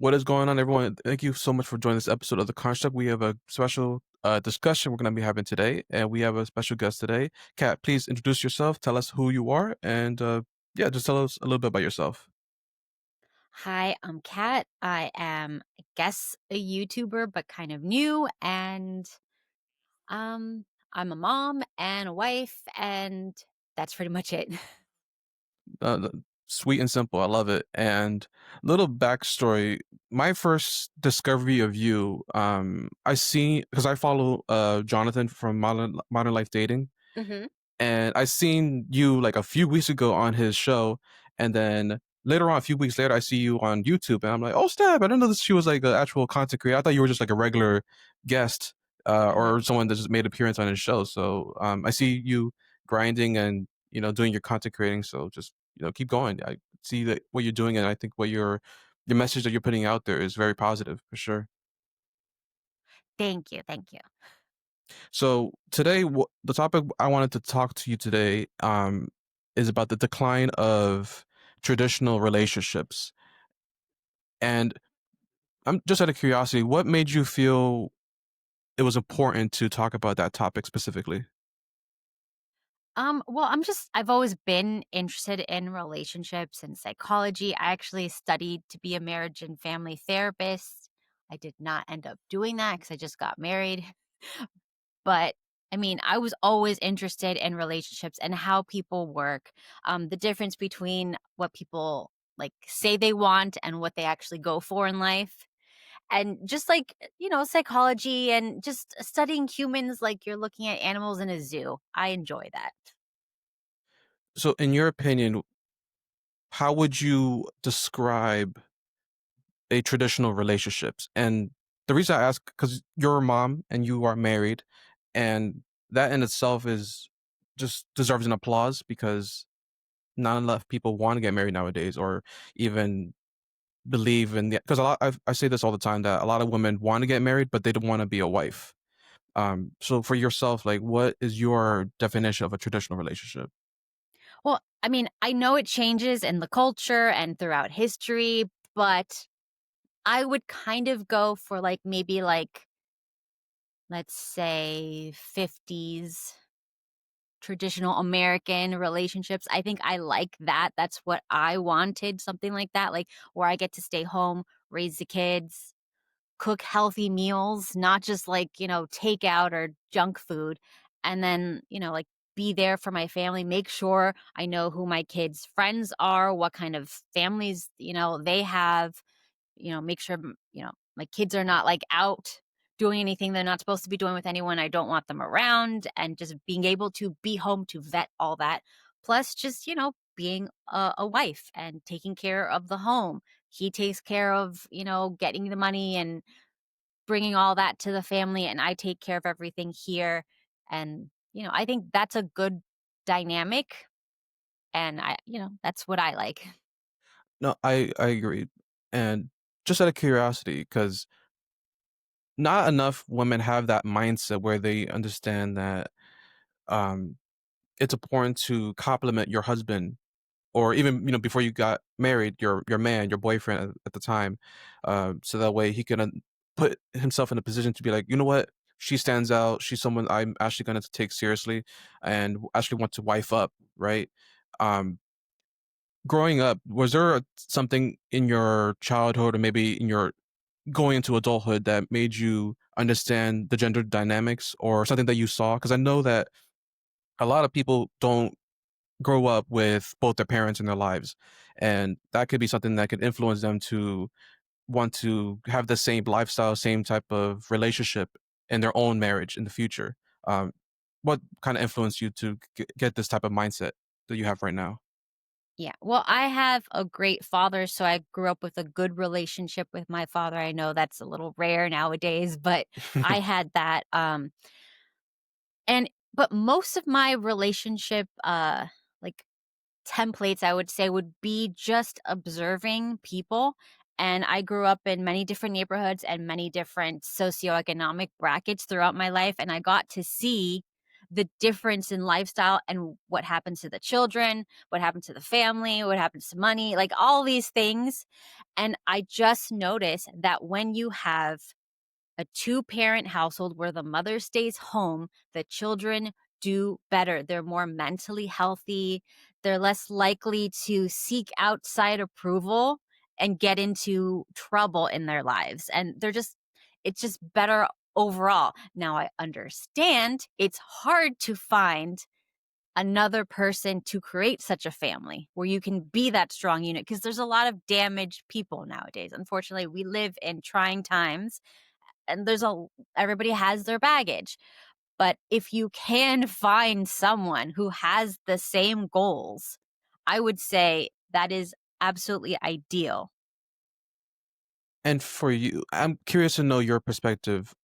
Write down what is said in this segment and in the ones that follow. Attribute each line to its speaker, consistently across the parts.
Speaker 1: What is going on, everyone? Thank you so much for joining this episode of The Construct. We have a special discussion we're going to be having today, and we have a special guest today. Kat, please introduce yourself, tell us who you are, and yeah, just tell us a little bit about yourself.
Speaker 2: Hi, I'm Kat. I am, I guess, a YouTuber, but kind of new. And um, I'm a mom and a wife, and that's pretty much it.
Speaker 1: Uh, Sweet and simple. I love it. And little backstory. My first discovery of you, I see because I follow Jonathan from Modern Life Dating,
Speaker 2: hmm
Speaker 1: and I seen you like a few weeks ago on his show, and then later on, a few weeks later, I see you on YouTube, and I'm like, oh snap! I didn't know that she was like an actual content creator. I thought you were just like a regular guest
Speaker 2: hmm
Speaker 1: or someone that just made appearance on his show. So I see you grinding and doing your content creating. So just keep going. I see that what you're doing, and I think what your message that you're putting out there is very positive for sure.
Speaker 2: Thank you. Thank you.
Speaker 1: So today, the topic I wanted to talk to you today is about the decline of traditional relationships. And I'm just out of curiosity, what made you feel it was important to talk about that topic specifically?
Speaker 2: Well, I've always been interested in relationships and psychology. I actually studied to be a marriage and family therapist. I did not end up doing that because I just got married. But, I mean, I was always interested in relationships and how people work, the difference between what people, like, say they want and what they actually go for in life, and just, like, psychology and just studying humans like you're looking at animals in a zoo. I enjoy that.
Speaker 1: So, in your opinion, how would you describe a traditional relationships? And the reason I ask, because you're a mom and you are married, and that in itself is just deserves an applause because not enough people want to get married nowadays or even believe in the because I say this all the time that a lot of women want to get married but they don't want to be a wife. So for yourself, like what is your definition of a traditional relationship?
Speaker 2: Well, I mean, I know it changes in the culture and throughout history, but I would kind of go for, like, maybe, like, let's say 50s traditional American relationships. I think I like that. That's what I wanted, something like that, like where I get to stay home, raise the kids, cook healthy meals, not just like, takeout or junk food. And then, like be there for my family, make sure I know who my kids' friends are, what kind of families, they have, make sure, my kids are not like out doing anything they're not supposed to be doing with anyone I don't want them around, and just being able to be home to vet all that. Plus, just, being a wife and taking care of the home. He takes care of, getting the money and bringing all that to the family, and I take care of everything here. And, I think that's a good dynamic. And that's what I like.
Speaker 1: No, I agree. And just out of curiosity, because not enough women have that mindset where they understand that um it's important to compliment your husband or even before you got married your man your boyfriend at the time, so that way he can put himself in a position to be like, you know what, she stands out, she's someone I'm actually going to take seriously and actually want to wife up, right? um Growing up, was there something in your childhood or maybe in your going into adulthood that made you understand the gender dynamics or something that you saw? Because I know that a lot of people don't grow up with both their parents in their lives, and that could be something that could influence them to want to have the same lifestyle, same type of relationship in their own marriage in the future. What kind of influenced you to get this type of mindset that you have right now?
Speaker 2: Yeah. Well, I have a great father, so I grew up with a good relationship with my father. I know that's a little rare nowadays, but I had that. But most of my relationship like templates, I would say, would be just observing people. And I grew up in many different neighborhoods and many different socioeconomic brackets throughout my life, and I got to see the difference in lifestyle and what happens to the children, what happens to the family, what happens to money, like all these things. And I just noticed that when you have a two-parent household where the mother stays home, the children do better. They're more mentally healthy. They're less likely to seek outside approval and get into trouble in their lives. And it's just better overall. Now, I understand it's hard to find another person to create such a family where you can be that strong unit because there's a lot of damaged people nowadays. Unfortunately, we live in trying times and everybody has their baggage. But if you can find someone who has the same goals, I would say that is absolutely ideal.
Speaker 1: And for you, I'm curious to know your perspective.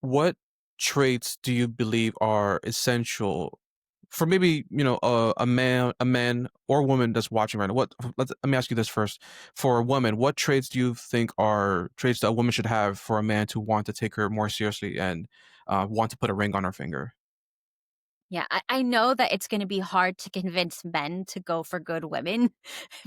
Speaker 1: What traits do you believe are essential for maybe a man or woman that's watching right now? Let me ask you this first. For a woman, what traits do you think are traits that a woman should have for a man to want to take her more seriously and want to put a ring on her finger?
Speaker 2: Yeah, I know that it's going to be hard to convince men to go for good women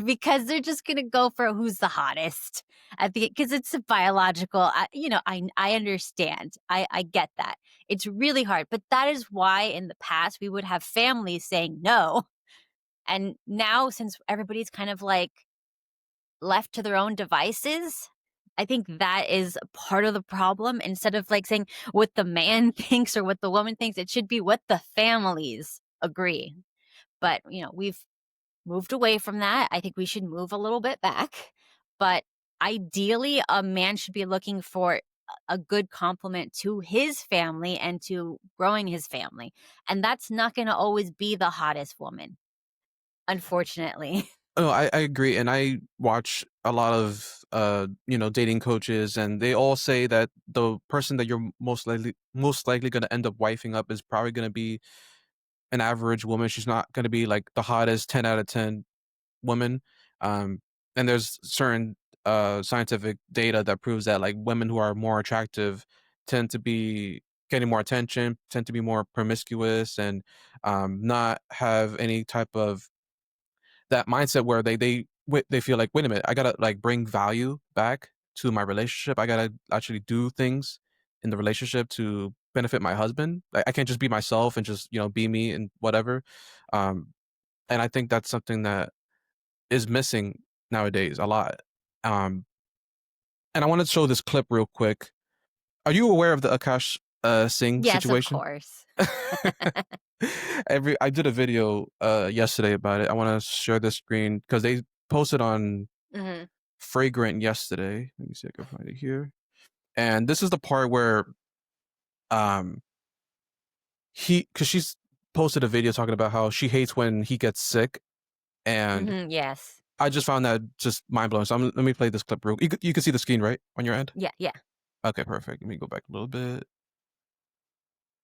Speaker 2: because they're just going to go for who's the hottest at the because it's a biological. I understand. I get that. It's really hard, but that is why in the past we would have families saying no, and now since everybody's kind of like left to their own devices, I think that is part of the problem. Instead of like saying what the man thinks or what the woman thinks, it should be what the families agree. But, we've moved away from that. I think we should move a little bit back. But ideally, a man should be looking for a good complement to his family and to growing his family. And that's not going to always be the hottest woman, unfortunately.
Speaker 1: Oh, I agree, and I watch a lot of dating coaches, and they all say that the person that you're most likely going to end up wifing up is probably going to be an average woman. She's not going to be like the hottest 10 out of 10 woman. Um, and there's certain scientific data that proves that like women who are more attractive tend to be getting more attention, tend to be more promiscuous, and not have any type of that mindset where they feel like, wait a minute, I gotta like bring value back to my relationship. I gotta actually do things in the relationship to benefit my husband. Like, I can't just be myself and just be me and whatever. Um, and I think that's something that is missing nowadays a lot. Um, and I want to show this clip real quick. Are you aware of the Akash Singh
Speaker 2: Yes, of
Speaker 1: situation?
Speaker 2: course.
Speaker 1: I did a video yesterday about it. I want to share the screen because they posted on
Speaker 2: Hmm.
Speaker 1: Fragrant yesterday. Let me see if I can find it here. And this is the part where um because she's posted a video talking about how she hates when he gets sick, and
Speaker 2: Yes.
Speaker 1: I just found that just mind blowing. So let me play this clip real. You can see the screen right on your end.
Speaker 2: Yeah, yeah.
Speaker 1: Okay, perfect. Let me go back a little bit.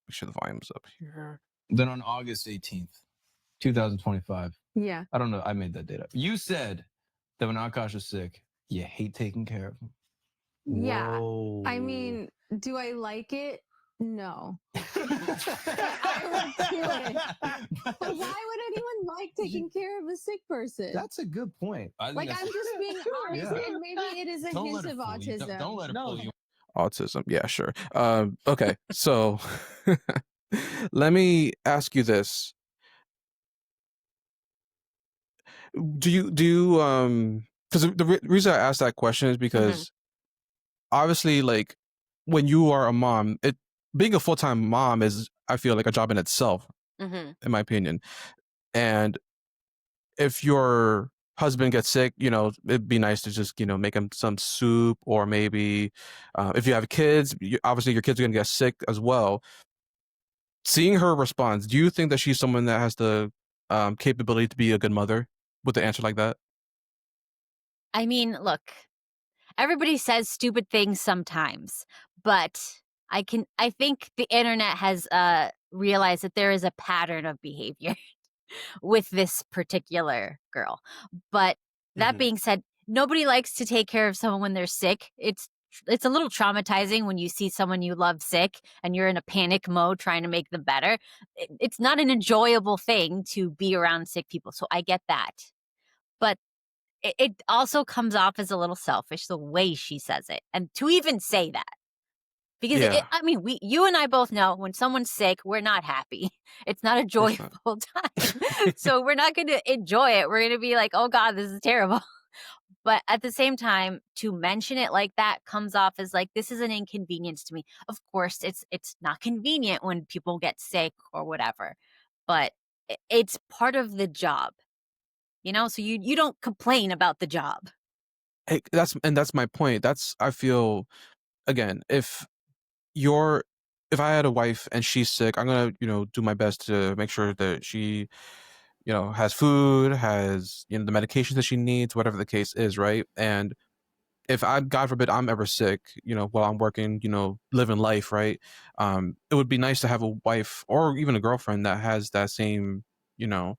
Speaker 1: Make sure the volume's up here.
Speaker 3: Then on August 18th, 2025,
Speaker 4: Yeah.
Speaker 3: I don't know, I made that date up. You said that when Akash is sick, you hate taking care of him.
Speaker 4: Yeah.
Speaker 3: Whoa.
Speaker 4: I mean, do I like it? No. I would do it. But why would anyone like taking care of a sick person?
Speaker 3: That's a good point.
Speaker 4: Like, I'm just being honest,
Speaker 3: Yeah.
Speaker 4: and maybe it is a
Speaker 3: Don't
Speaker 4: hint
Speaker 3: let it
Speaker 4: of
Speaker 3: fool you.
Speaker 4: autism.
Speaker 3: Don't let it fool you.
Speaker 1: Autism. Yeah, sure. Okay, so let me ask you this: do you because reason I asked that question is because obviously, like, when you are a mom, it being a full-time mom is, I feel like, a job in itself,
Speaker 2: Hmm.
Speaker 1: in my opinion. And if your husband gets sick, it'd be nice to just make him some soup, or maybe if you have kids, obviously your kids are gonna get sick as well. Seeing her response, do you think that she's someone that has the capability to be a good mother with an answer like that?
Speaker 2: I mean, look, everybody says stupid things sometimes, but I think the internet has realized that there is a pattern of behavior with this particular girl. But that
Speaker 1: Mhm.
Speaker 2: being said, nobody likes to take care of someone when they're sick. It's it's a little traumatizing when you see someone you love sick and you're in a panic mode trying to make them better. It's not an enjoyable thing to be around sick people. So I get that. But it also comes off as a little selfish the way she says it. And to even say that. Because
Speaker 1: Yeah,
Speaker 2: I mean, you and I both know when someone's sick, we're not happy. It's not a
Speaker 1: of course not.
Speaker 2: joyful time. So we're not going to enjoy it. We're going to be like, oh God, this is terrible. But at the same time, to mention it like that comes off as like, this is an inconvenience to me. Of course, it's not convenient when people get sick or whatever, but it's part of the job, so you don't complain about the job.
Speaker 1: Hey, that's my point. I feel, again, you're if I had a wife and she's sick, I'm gonna, do my best to make sure that she, has food, has, the medications that she needs, whatever the case is, right? And if God forbid, I'm ever sick, while I'm working, living life, right? It would be nice to have a wife or even a girlfriend that has that same, you know,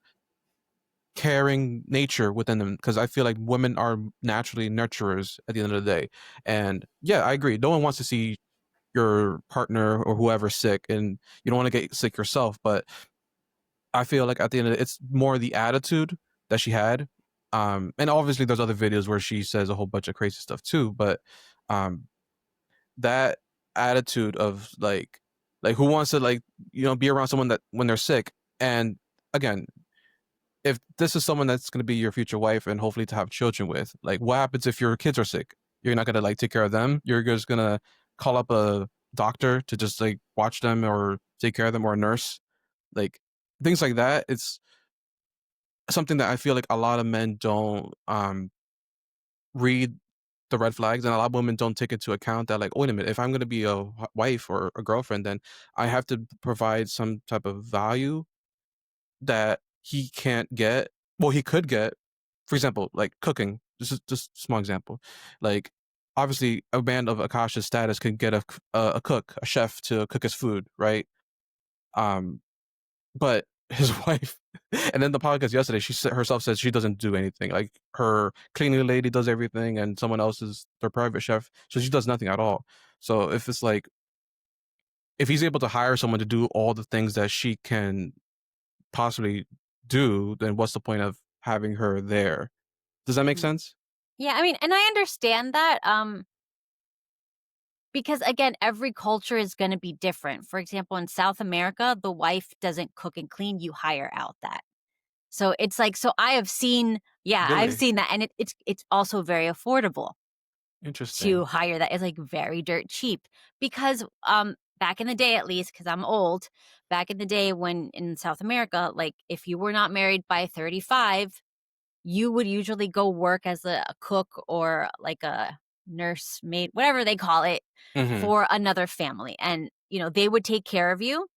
Speaker 1: caring nature within them, because I feel like women are naturally nurturers at the end of the day. And yeah, I agree. No one wants to see your partner or whoever sick, and you don't want to get sick yourself. But I feel like at the end of it's more the attitude that she had. And obviously there's other videos where she says a whole bunch of crazy stuff too, but um that attitude of like who wants to be around someone that when they're sick. And again, if this is someone that's going to be your future wife and hopefully to have children with, like what happens if your kids are sick? You're not going to like take care of them. You're just going to call up a doctor to just like watch them or take care of them, or a nurse, like things like that. It's something that I feel like a lot of men don't read the red flags, and a lot of women don't take into account that, like, wait a minute, if I'm going to be a wife or a girlfriend, then I have to provide some type of value that he can't get. Well, he could get, for example, like cooking. This is just a small example. Like, obviously, a man of Akasha's status can get a cook, a chef to cook his food, right? Um, but his wife, and then the podcast yesterday, she herself says she doesn't do anything. Like her cleaning lady does everything, and someone else is their private chef, so she does nothing at all. So if it's like, if he's able to hire someone to do all the things that she can possibly do, then what's the point of having her there? Does that make
Speaker 2: Mhm.
Speaker 1: sense?
Speaker 2: Yeah, I mean, and I understand that. Because again, every culture is going to be different. For example, in South America, the wife doesn't cook and clean, you hire out that. So it's like, so I have seen, yeah, I've
Speaker 1: Really
Speaker 2: seen that. And it's also very affordable to
Speaker 1: interesting.
Speaker 2: hire that. It's like very dirt cheap because back in the day, at least, because I'm old, back in the day when in South America, like if you were not married by 35, you would usually go work as a cook or like a nurse maid, whatever they call it,
Speaker 1: Hmm.
Speaker 2: for another family. And, they would take care of you,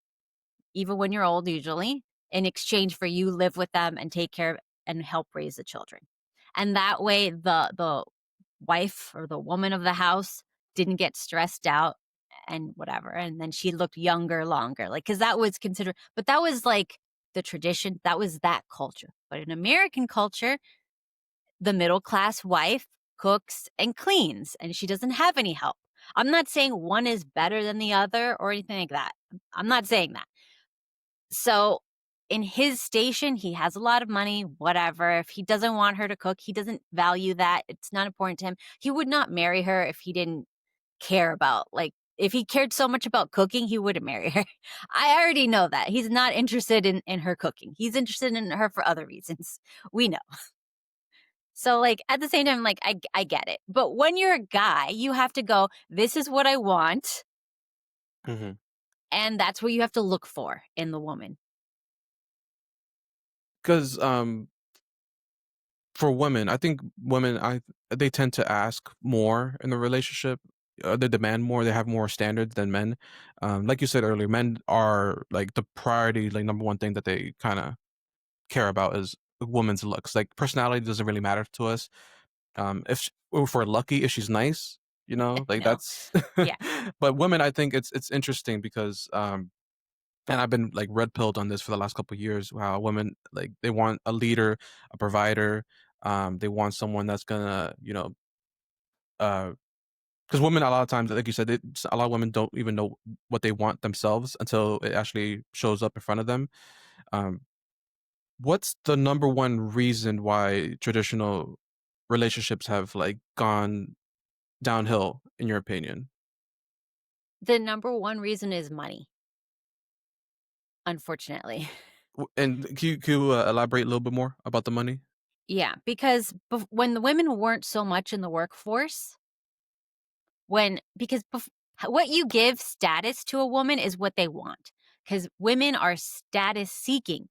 Speaker 2: even when you're old, usually, in exchange for you live with them and take care of and help raise the children. And that way the wife or the woman of the house didn't get stressed out and whatever. And then she looked younger longer. Like, because that was considered, but that was like the tradition. That was that culture. But in American culture, the middle class wife cooks and cleans, and she doesn't have any help. I'm not saying one is better than the other or anything like that. I'm not saying that. So in his station, he has a lot of money, whatever. If he doesn't want her to cook, he doesn't value that. It's not important to him. He would not marry her if he didn't care about, like, if he cared so much about cooking, he wouldn't marry her. I already know that. He's not interested in her cooking. He's interested in her for other reasons. We know. So, like, at the same time, like, I get it. But when you're a guy, you have to go, this is what I want.
Speaker 1: Hmm.
Speaker 2: And that's what you have to look for in the woman.
Speaker 1: Because for women, I think women, they tend to ask more in the relationship. They demand more. They have more standards than men. Like you said earlier, men are like the priority, like number one thing that they kind of care about is a woman's looks. Like personality doesn't really matter to us. If we're lucky, if she's nice, like
Speaker 2: No.
Speaker 1: that's.
Speaker 2: Yeah.
Speaker 1: But women, I think it's interesting because and I've been like red pilled on this for the last couple of years. How women, like, they want a leader, a provider. They want someone that's gonna, uh, because women a lot of times, like you said, a lot of women don't even know what they want themselves until it actually shows up in front of them. Um, what's the number one reason why traditional relationships have like gone downhill, in your opinion?
Speaker 2: The number one reason is money, unfortunately.
Speaker 1: And can you elaborate a little bit more about the money?
Speaker 2: Yeah, because when the women weren't so much in the workforce, what you give status to a woman is what they want, because women are status seeking.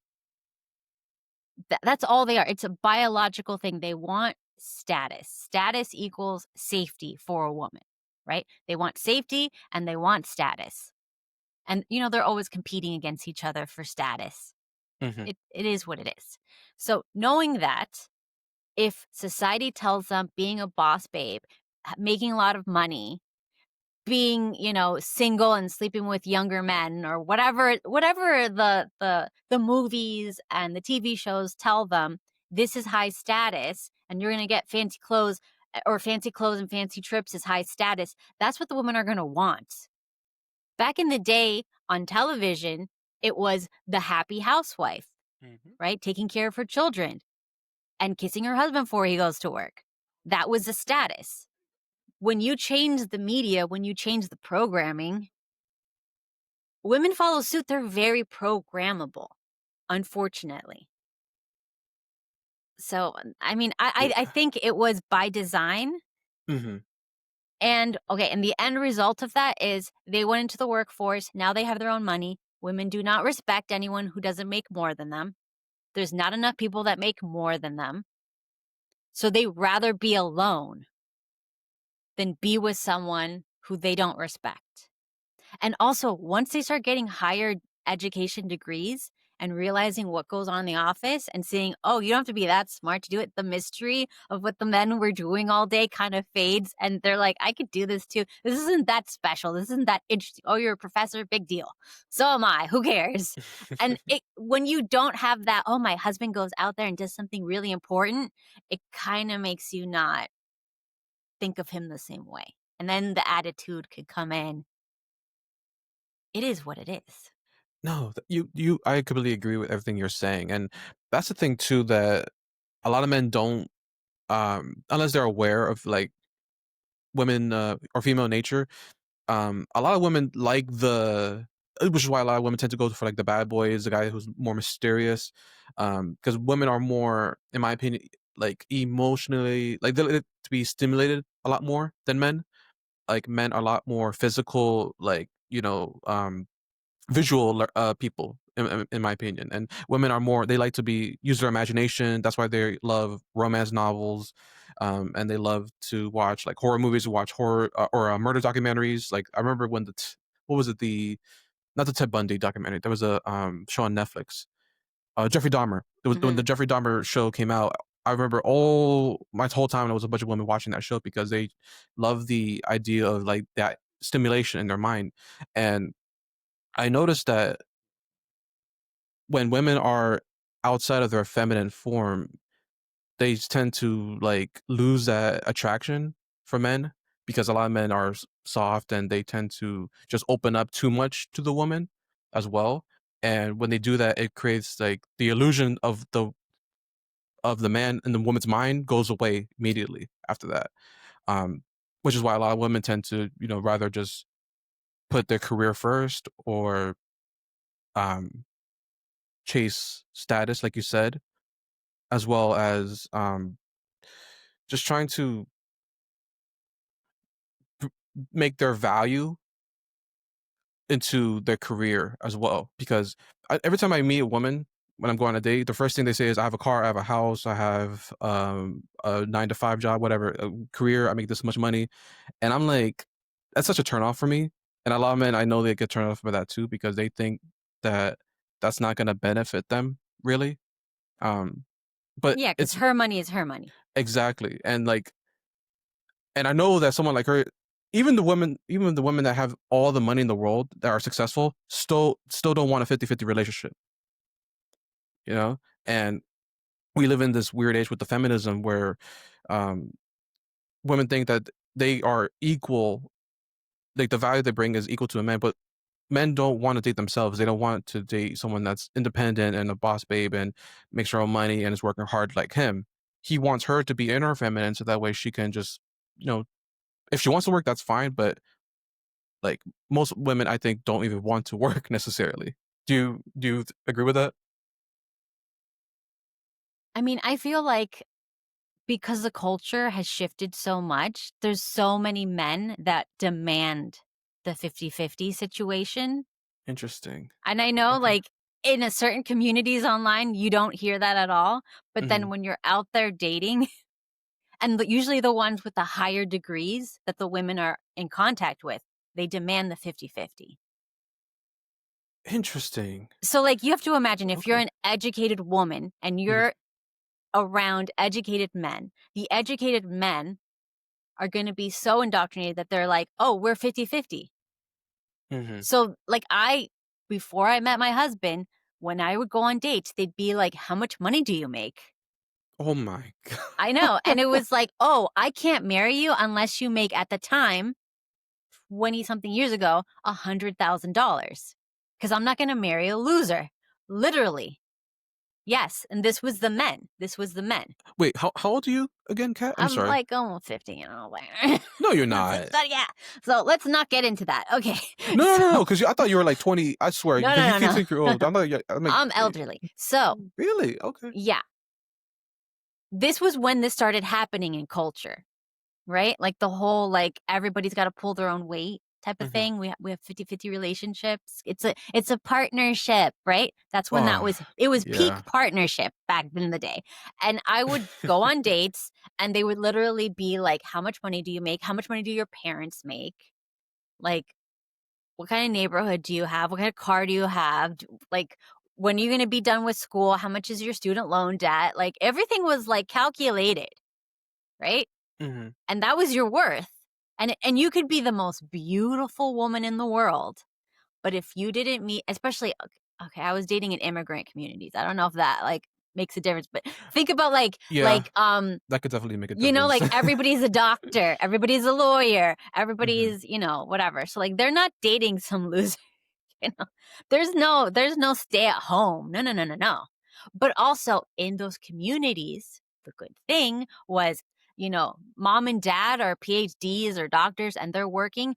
Speaker 2: That's all they are. It's a biological thing. They want status. Status equals safety for a woman, right? They want safety and they want status. And, they're always competing against each other for status.
Speaker 1: Hmm.
Speaker 2: It is what it is. So knowing that, if society tells them being a boss babe, making a lot of money, being, single and sleeping with younger men or whatever the movies and the TV shows tell them, this is high status and you're going to get fancy clothes, or fancy clothes and fancy trips is high status. That's what the women are going to want. Back in the day on television, it was the happy housewife, right? Taking care of her children and kissing her husband before he goes to work. That was the status. When you change the media, when you change the programming, women follow suit. They're very programmable, unfortunately. So, I mean, I think it was by design.
Speaker 1: Hmm.
Speaker 2: And the end result of that is they went into the workforce. Now they have their own money. Women do not respect anyone who doesn't make more than them. There's not enough people that make more than them. So they rather be alone than be with someone who they don't respect. And also, once they start getting higher education degrees and realizing what goes on in the office and seeing, oh, you don't have to be that smart to do it, the mystery of what the men were doing all day kind of fades. And they're like, I could do this too. This isn't that special. This isn't that interesting. Oh, you're a professor? Big deal. So am I. Who cares? And when you don't have that, oh, my husband goes out there and does something really important, it kind of makes you not think of him the same way. And then the attitude could come in. It is what it is.
Speaker 1: No, I completely agree with everything you're saying, and that's the thing too, that a lot of men don't, unless they're aware of like women or female nature. A lot of women like which is why a lot of women tend to go for like the bad boys, the guy who's more mysterious, because women are more, in my opinion, like emotionally, like they like to be stimulated a lot more than men. Like men are a lot more physical, like visual people, in my opinion, and women are more, they like to be use their imagination. That's why they love romance novels, and they love to watch like horror movies, watch horror or murder documentaries. Like I remember when what was it, the not the Ted Bundy documentary, there was a show on Netflix, Jeffrey Dahmer. It was when the Jeffrey Dahmer show came out. I remember all my whole time there was a bunch of women watching that show because they love the idea of like that stimulation in their mind. And I noticed that when women are outside of their feminine form, they tend to like lose that attraction for men, because a lot of men are soft and they tend to just open up too much to the woman as well. And when they do that, it creates like the illusion of the man and the woman's mind goes away immediately after that. Um, which is why a lot of women tend to, rather just put their career first, or um, chase status, like you said, as well as just trying to make their value into their career as well. Because every time I meet a woman when I'm going on a date, the first thing they say is, "I have a car, I have a house, I have a 9 to 5 job, whatever, a career. I make this much money," and I'm like, that's such a turn off for me. And a lot of men I know they get turned off by that too, because they think that that's not going to benefit them really. Um, but
Speaker 2: Yeah, because
Speaker 1: it's
Speaker 2: her money is her money.
Speaker 1: exactly, and like, and I know that someone like her, even the women that have all the money in the world that are successful, still don't want a 50-50 relationship, you know? And we live in this weird age with the feminism where um women think that they are equal. Like the value they bring is equal to a man, but men don't want to date themselves. They don't want to date someone that's independent and a boss babe and makes her own money and is working hard like him. He wants her to be in her feminine so that way she can just, you know, if she wants to work, that's fine. But like most women, I think, don't even want to work necessarily. Do you agree with that?
Speaker 2: I mean, I feel like because the culture has shifted so much, there's so many men that demand the 50-50 situation.
Speaker 1: Interesting.
Speaker 2: And I know,
Speaker 1: Okay.
Speaker 2: like, in a certain communities online, you don't hear that at all. But then when you're out there dating, and usually the ones with the higher degrees that the women are in contact with, they demand the 50-50.
Speaker 1: Interesting.
Speaker 2: So, like, you have to imagine if you're
Speaker 1: Okay.
Speaker 2: an educated woman and you're around educated men, the educated men are going to be so indoctrinated that they're like, oh, we're 50-50.
Speaker 1: Mm-hmm.
Speaker 2: So, like, before I met my husband, when I would go on dates, they'd be like, how much money do you make?
Speaker 1: Oh my god.
Speaker 2: I know. And it was like, oh, I can't marry you unless you make, at the time, 20 something years ago, $100,000. Because I'm not going to marry a loser. Literally. Yes. And this was the men. This was the men.
Speaker 1: Wait, how old are you again, Kat? I'm
Speaker 2: I'm
Speaker 1: sorry.
Speaker 2: like almost 50, Like,
Speaker 1: No, you're not.
Speaker 2: yeah. So let's not get into that. Okay.
Speaker 1: No, because I thought you were like 20. I swear,
Speaker 2: No,
Speaker 1: because you
Speaker 2: no,
Speaker 1: keep
Speaker 2: no.
Speaker 1: saying you're old. I'm like,
Speaker 2: I'm elderly. So,
Speaker 1: really? Okay.
Speaker 2: yeah. This was when this started happening in culture, right? Like the whole, like, everybody's got to pull their own weight type of thing. We have 50-50 relationships. It's a partnership, right? That's when
Speaker 1: Oh,
Speaker 2: it was peak
Speaker 1: yeah.
Speaker 2: partnership back in the day. And I would go on dates and they would literally be like, how much money do you make? How much money do your parents make? Like, what kind of neighborhood do you have? What kind of car do you have? Like, when are you going to be done with school? How much is your student loan debt? Like, everything was like calculated, right?
Speaker 1: Mm-hmm.
Speaker 2: And that was your worth. And you could be the most beautiful woman in the world, but if you didn't meet, especially, okay, I was dating in immigrant communities. I don't know if that like makes a difference, but think about
Speaker 1: Yeah, that could definitely make a
Speaker 2: you know,
Speaker 1: difference.
Speaker 2: like everybody's a doctor, everybody's a lawyer,
Speaker 1: Mhm.
Speaker 2: everybody's, whatever. So like they're not dating some loser, you know. There's no stay at home. No. But also in those communities, the good thing was, mom and dad are PhDs or doctors and they're working,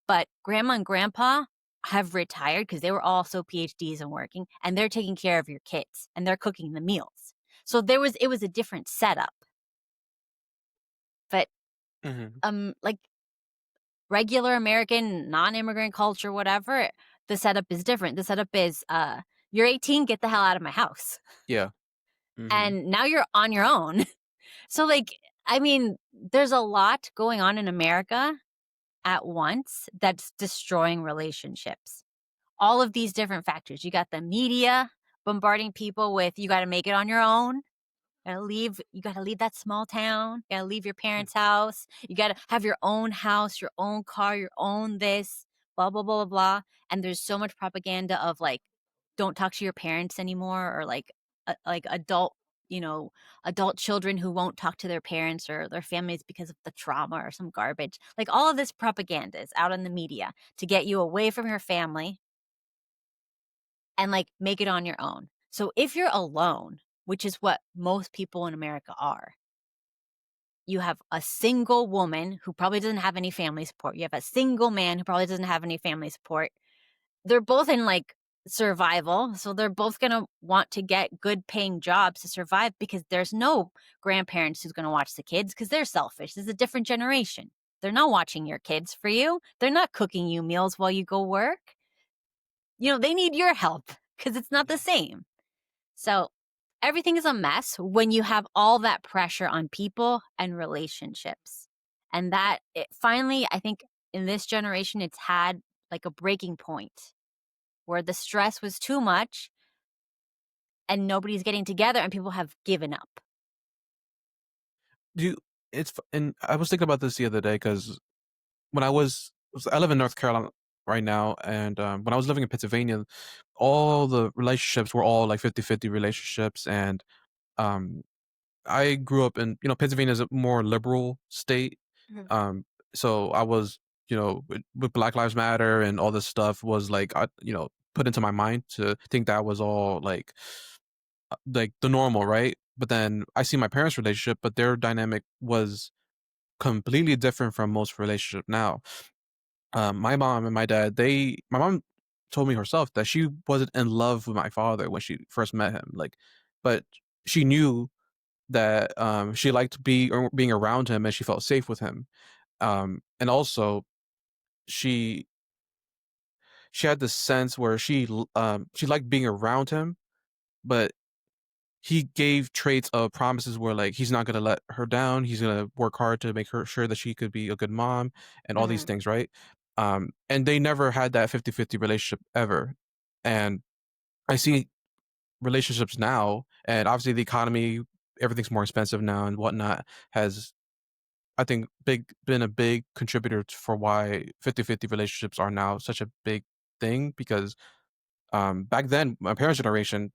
Speaker 2: but grandma and grandpa have retired because they were also PhDs and working, and they're taking care of your kids and they're cooking the meals. So it was a different setup. But
Speaker 1: Mhm.
Speaker 2: like regular American non-immigrant culture, whatever, the setup is different. The setup is you're 18, get the hell out of my house.
Speaker 1: Yeah. Mhm.
Speaker 2: And now you're on your own. So like, I mean, there's a lot going on in America at once that's destroying relationships. All of these different factors. You got the media bombarding people with you got to make it on your own. You gotta leave that small town. You gotta leave your parents' house. You gotta have your own house, your own car, your own this, blah, blah, blah, blah, blah. And there's so much propaganda of like, don't talk to your parents anymore, or like adult children who won't talk to their parents or their families because of the trauma or some garbage. Like all of this propaganda is out in the media to get you away from your family and like make it on your own. So if you're alone, which is what most people in America are, you have a single woman who probably doesn't have any family support. You have a single man who probably doesn't have any family support. They're both in like survival. So they're both going to want to get good paying jobs to survive because there's no grandparents who's going to watch the kids because they're selfish. This is a different generation. They're not watching your kids for you. They're not cooking you meals while you go work. They need your help because it's not the same. So everything is a mess when you have all that pressure on people and relationships. And that it finally, I think in this generation, it's had like a breaking point where the stress was too much and nobody's getting together and people have given up.
Speaker 1: Do you and I was thinking about this the other day because when I live in North Carolina right now, and when I was living in Pennsylvania, all the relationships were all like 50-50 relationships, and um I grew up in, Pennsylvania is a more liberal state.
Speaker 2: Mhm.
Speaker 1: So I was, with Black Lives Matter and all this stuff was like, put into my mind to think that was all like the normal, right? But then I see my parents' relationship, but their dynamic was completely different from most relationship now. My mom and my dad, my mom told me herself that she wasn't in love with my father when she first met him, like, but she knew that she liked being around him and she felt safe with him. And also she she had this sense where she liked being around him, but he gave traits of promises where like he's not gonna let her down. He's gonna work hard to make her sure that she could be a good mom and all these
Speaker 2: Hmm.
Speaker 1: things, right? And they never had that 50-50 relationship ever. And I see relationships now, and obviously the economy, everything's more expensive now and whatnot, has I think been a big contributor for why 50-50 relationships are now such a big thing because back then, my parents' generation,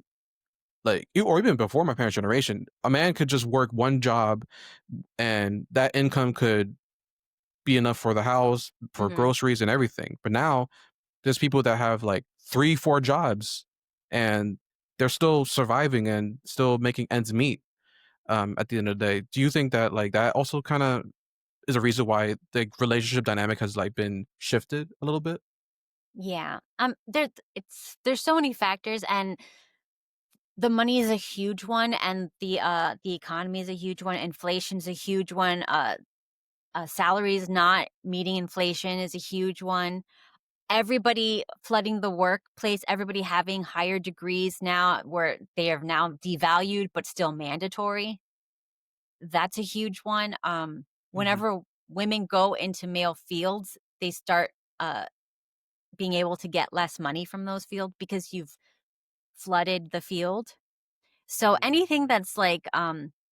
Speaker 1: like or even before my parents' generation, a man could just work one job and that income could be enough for the house, for
Speaker 2: Hmm.
Speaker 1: groceries and everything. But now there's people that have like 3, 4 jobs and they're still surviving and still making ends meet. At the end of the day, do you think that like that also kind of is a reason why the relationship dynamic has like been shifted a little bit?
Speaker 2: Yeah. There's so many factors, and the money is a huge one, and the economy is a huge one. Inflation's a huge one. Salaries not meeting inflation is a huge one. Everybody flooding the workplace, everybody having higher degrees now where they are now devalued but still mandatory. That's a huge one.
Speaker 1: Hmm.
Speaker 2: Whenever women go into male fields, they start uh, being able to get less money from those fields because you've flooded the field. So anything that's like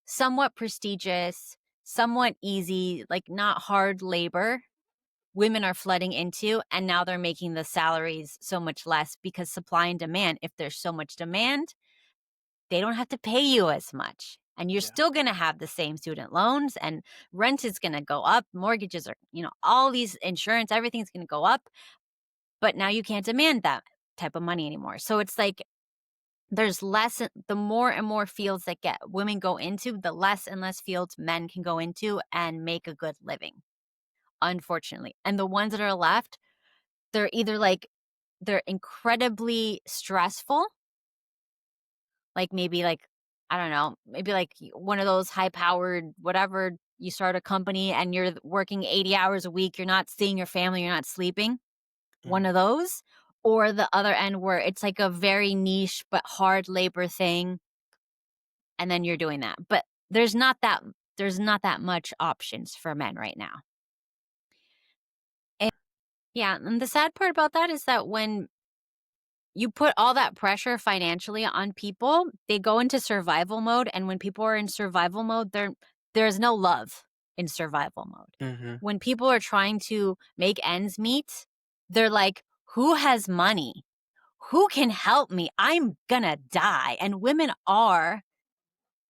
Speaker 2: somewhat prestigious, somewhat easy, like not hard labor, women are flooding into, and now they're making the salaries so much less because supply and demand. If there's so much demand, they don't have to pay you as much. And you're
Speaker 1: Yeah.
Speaker 2: still going to have the same student loans, and rent is going to go up. Mortgages are, all these insurance, everything's going to go up. But now you can't demand that type of money anymore. So it's like there's less, the more and more fields that get women go into, the less and less fields men can go into and make a good living, unfortunately. And the ones that are left, they're either like, they're incredibly stressful, like maybe like, I don't know, maybe like one of those high powered, whatever, you start a company and you're working 80 hours a week, you're not seeing your family, you're not sleeping, one
Speaker 1: Mhm.
Speaker 2: of those. Or the other end where it's like a very niche but hard labor thing, and then you're doing that. But there's not that much options for men right now. And yeah, and the sad part about that is that when you put all that pressure financially on people, they go into survival mode, and when people are in survival mode, there's no love in survival mode.
Speaker 1: Mhm.
Speaker 2: When people are trying to make ends meet, they're like, who has money? Who can help me? I'm gonna die. And women are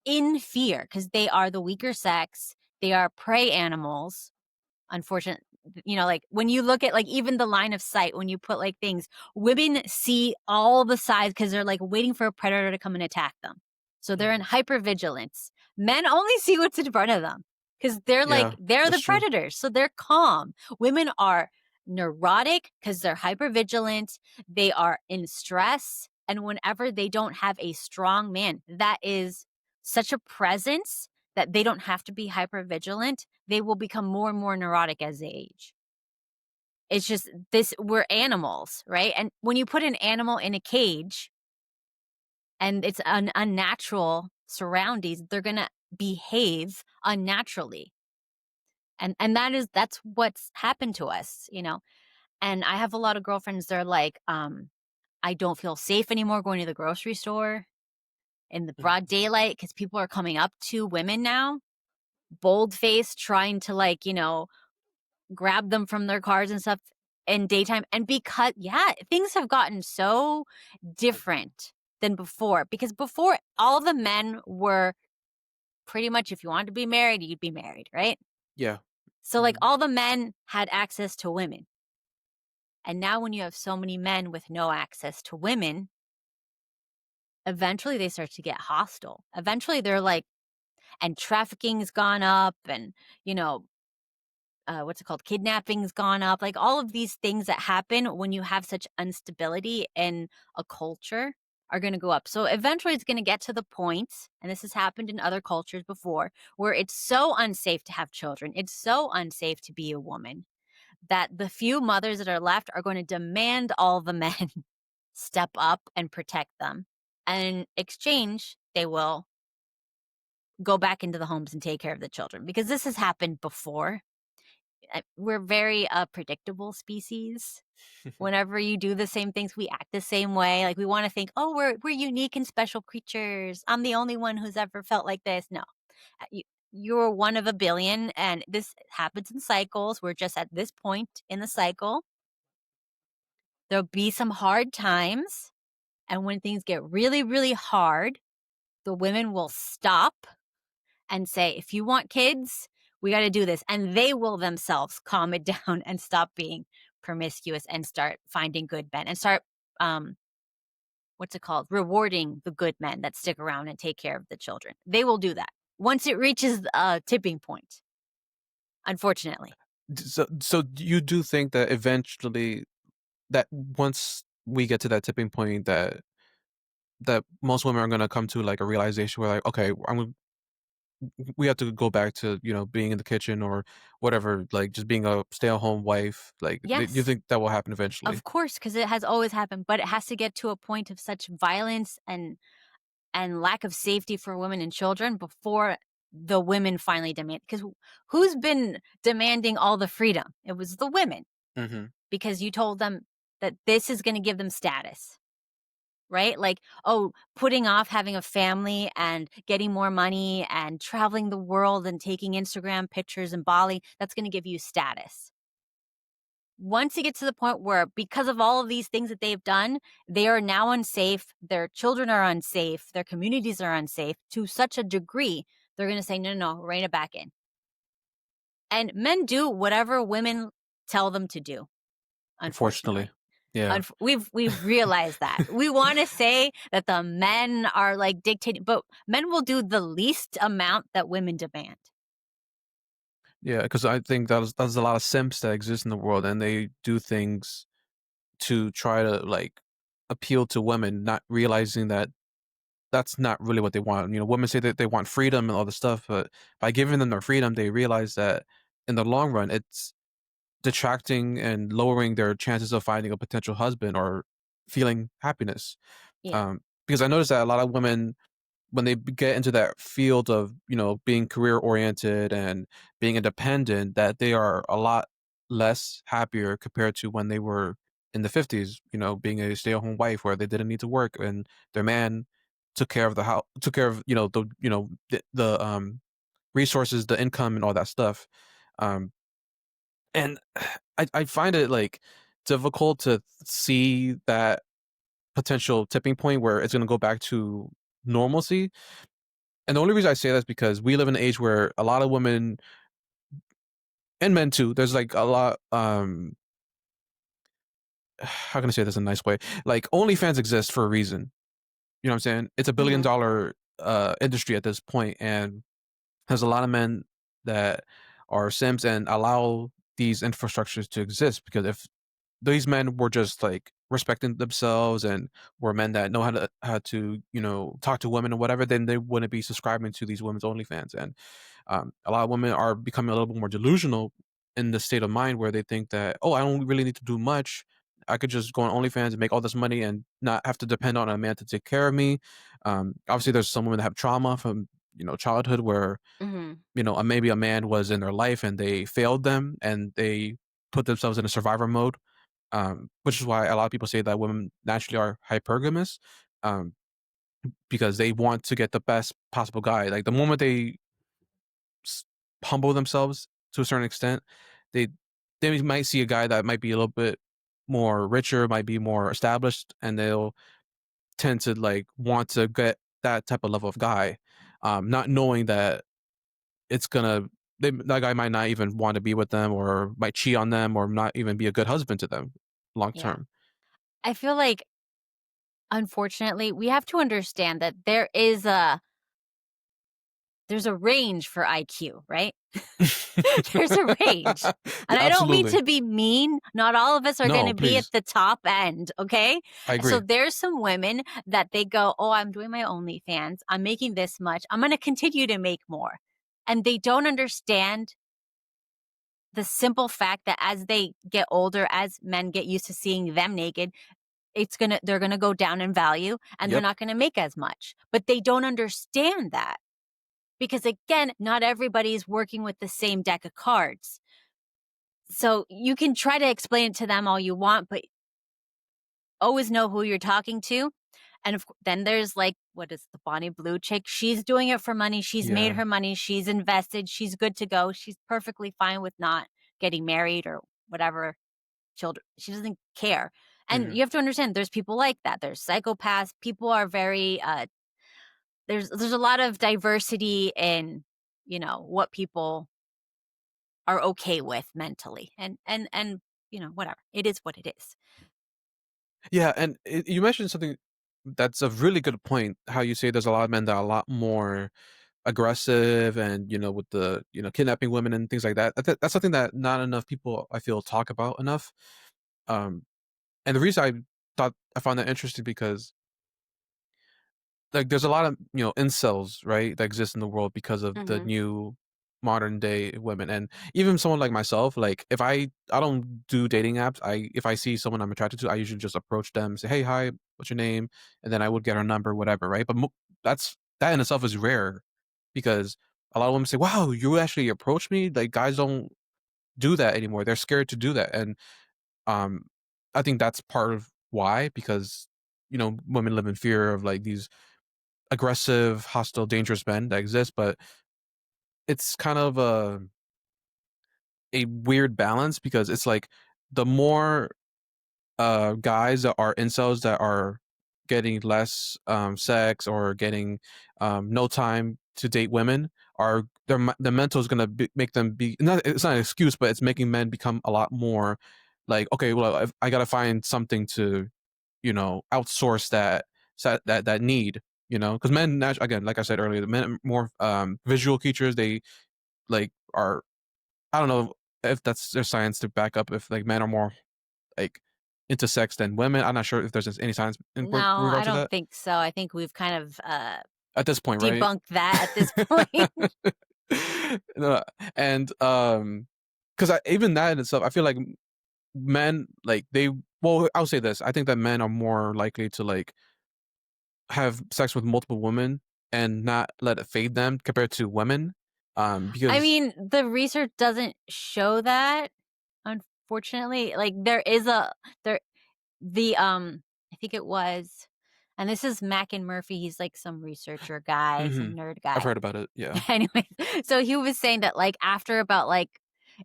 Speaker 2: in fear because they are the weaker sex. They are prey animals. Unfortunate, like when you look at like even the line of sight, when you put like things, women see all the sides because they're like waiting for a predator to come and attack them. So they're in
Speaker 1: Mhm.
Speaker 2: hypervigilance. Men only see what's in front of them because they're like,
Speaker 1: Yeah,
Speaker 2: they're
Speaker 1: that's
Speaker 2: the
Speaker 1: true.
Speaker 2: predators. So they're calm. Women are neurotic because they're hypervigilant. They are in stress. And whenever they don't have a strong man that is such a presence that they don't have to be hypervigilant, they will become more and more neurotic as they age. It's just this, we're animals, right? And when you put an animal in a cage and it's an unnatural surroundings, they're going to behave unnaturally. And that's what's happened to us. And I have a lot of girlfriends, they're like, I don't feel safe anymore going to the grocery store in the broad
Speaker 1: Mhm.
Speaker 2: daylight because people are coming up to women now, bold faced, trying to like, grab them from their cars and stuff in daytime. And because, yeah, things have gotten so different than before, because before all the men were pretty much, if you wanted to be married, you'd be married, right?
Speaker 1: Yeah.
Speaker 2: So like all the men had access to women. And now when you have so many men with no access to women, eventually they start to get hostile. Eventually they're like, and trafficking's gone up, and you know, what's it called? Kidnapping's gone up. Like all of these things that happen when you have such instability in a culture are going to go up. So eventually it's going to get to the point, and this has happened in other cultures before, where it's so unsafe to have children. It's so unsafe to be a woman that the few mothers that are left are going to demand all the men step up and protect them. And in exchange, they will go back into the homes and take care of the children, because this has happened before. We're very predictable species. Whenever you do the same things, we act the same way. Like we want to think, oh, we're unique and special creatures. I'm the only one who's ever felt like this. No, you're one of a billion, and this happens in cycles. We're just at this point in the cycle. There'll be some hard times, and when things get really, really hard, the women will stop and say, if you want kids, we got to do this. And they will themselves calm it down and stop being promiscuous and start finding good men and start, what's it called? Rewarding the good men that stick around and take care of the children. They will do that once it reaches a tipping point, unfortunately.
Speaker 1: So you do think that eventually, that once we get to that tipping point, that most women are going to come to like a realization where like, okay, we have to go back to, being in the kitchen or whatever, like just being a stay-at-home wife. Like, you
Speaker 2: Yes,
Speaker 1: think that will happen eventually?
Speaker 2: of course, because it has always happened, but it has to get to a point of such violence and lack of safety for women and children before the women finally demand. Because who's been demanding all the freedom? It was the women,
Speaker 1: Mm-hmm.
Speaker 2: because you told them that this is going to give them status, right? Like, oh, putting off having a family and getting more money and traveling the world and taking Instagram pictures in Bali, that's going to give you status. Once you get to the point where, because of all of these things that they've done, they are now unsafe, their children are unsafe, their communities are unsafe to such a degree, they're going to say, no, no, no, rein it back in. And men do whatever women tell them to do, unfortunately.
Speaker 1: Yeah.
Speaker 2: We've realized that. We want to say that the men are like dictating, but men will do the least amount that women demand.
Speaker 1: Yeah, because I think there's a lot of simps that exist in the world, and they do things to try to like appeal to women, not realizing that that's not really what they want. Women say that they want freedom and all this stuff, but by giving them their freedom, they realize that in the long run, it's detracting and lowering their chances of finding a potential husband or feeling happiness.
Speaker 2: Yeah.
Speaker 1: Because I noticed that a lot of women, when they get into that field of being career oriented and being independent, that they are a lot less happier compared to when they were in the 50s, being a stay-at-home wife where they didn't need to work and their man took care of the house, took care of the resources, the income, and all that stuff. Um and I find it like difficult to see that potential tipping point where it's going to go back to normalcy. And the only reason I say that is because we live in an age where a lot of women and men too, there's like a lot, how can I say this in a nice way? Like OnlyFans exists for a reason. You know what I'm saying? It's a billion
Speaker 2: Mhm.
Speaker 1: dollar industry at this point, and there's a lot of men that are simps and allow these infrastructures to exist, because if these men were just like respecting themselves and were men that know how to talk to women or whatever, then they wouldn't be subscribing to these women's OnlyFans. And a lot of women are becoming a little bit more delusional in the state of mind where they think that, oh, I don't really need to do much. I could just go on OnlyFans and make all this money and not have to depend on a man to take care of me. Obviously, there's some women that have trauma from childhood where
Speaker 2: Mhm.
Speaker 1: maybe a man was in their life and they failed them and they put themselves in a survivor mode, which is why a lot of people say that women naturally are hypergamous, um, because they want to get the best possible guy. Like the moment they s- humble themselves to a certain extent, they they might see a guy that might be a little bit more richer, might be more established, and they'll tend to like want to get that type of level of guy, not knowing that it's gonna that guy might not even want to be with them, or might cheat on them, or not even be a good husband to them long
Speaker 2: Yeah.
Speaker 1: term.
Speaker 2: I feel like, unfortunately, we have to understand that there's a range for IQ, right? There's a range. And I don't mean
Speaker 1: Absolutely.
Speaker 2: to be mean. Not all of us are going
Speaker 1: No,
Speaker 2: to be at
Speaker 1: please.
Speaker 2: the top end, okay?
Speaker 1: I
Speaker 2: So
Speaker 1: agree.
Speaker 2: there's some women that they go, oh, I'm doing my OnlyFans. I'm making this much. I'm going to continue to make more. And they don't understand the simple fact that as they get older, as men get used to seeing them naked, they're gonna go down in value and they're
Speaker 1: Yep.
Speaker 2: not gonna make as much. But they don't understand that. Because again, not everybody's working with the same deck of cards. So you can try to explain it to them all you want, but always know who you're talking to. And then there's like, what is the Bonnie Blue chick? She's doing it for money. She's made
Speaker 1: Yeah.
Speaker 2: her money. She's invested. She's good to go. She's perfectly fine with not getting married or whatever children. She doesn't care. And
Speaker 1: Mhm.
Speaker 2: you have to understand there's people like that. There's psychopaths. People are very there's a lot of diversity in, what people are okay with mentally. And whatever. It is what it is.
Speaker 1: Yeah, and you mentioned something that's a really good point. How you say there's a lot of men that are a lot more aggressive, and with the kidnapping women and things like that. That's something that not enough people, I feel, talk about enough. Um, and the reason I found that interesting because like there's a lot of incels, right, that exist in the world because of the
Speaker 2: Mhm.
Speaker 1: new modern day women. And even someone like myself, like if I don't do dating apps, if I see someone I'm attracted to, I usually just approach them, say, hey, hi, what's your name, and then I would get her number, whatever, right? But that in itself is rare, because a lot of women say, wow, you actually approach me. Like, guys don't do that anymore. They're scared to do that. And um I think that's part of why, because women live in fear of like these aggressive, hostile, dangerous men that exist. But it's kind of a weird balance, because it's like the more guys that are incels that are getting less sex, or getting no time to date women, are the mental is going to make them be, not, it's not an excuse, but it's making men become a lot more like, okay, well, I got to find something to outsource that need, because men again, like I said earlier, the men are more visual creatures. They like are, I don't know if that's there's science to back up if like men are more like into sex than women. I'm not sure if there's any science in
Speaker 2: No, I
Speaker 1: regard to
Speaker 2: don't
Speaker 1: that
Speaker 2: think so. I think we've kind of
Speaker 1: at this point, right?
Speaker 2: debunked that at this point.
Speaker 1: No, and because even that in itself, I feel like men, like they, well, I'll say this: I think that men are more likely to like have sex with multiple women and not let it fade them, compared to women.
Speaker 2: I
Speaker 1: Because
Speaker 2: mean, the research doesn't show that, unfortunately. Like there the I think it was, and this is Mac and Murphy. He's like some researcher guy, some
Speaker 1: Mhm,
Speaker 2: nerd
Speaker 1: I've
Speaker 2: guy.
Speaker 1: heard about it. Yeah.
Speaker 2: Anyway, so he was saying that like after about like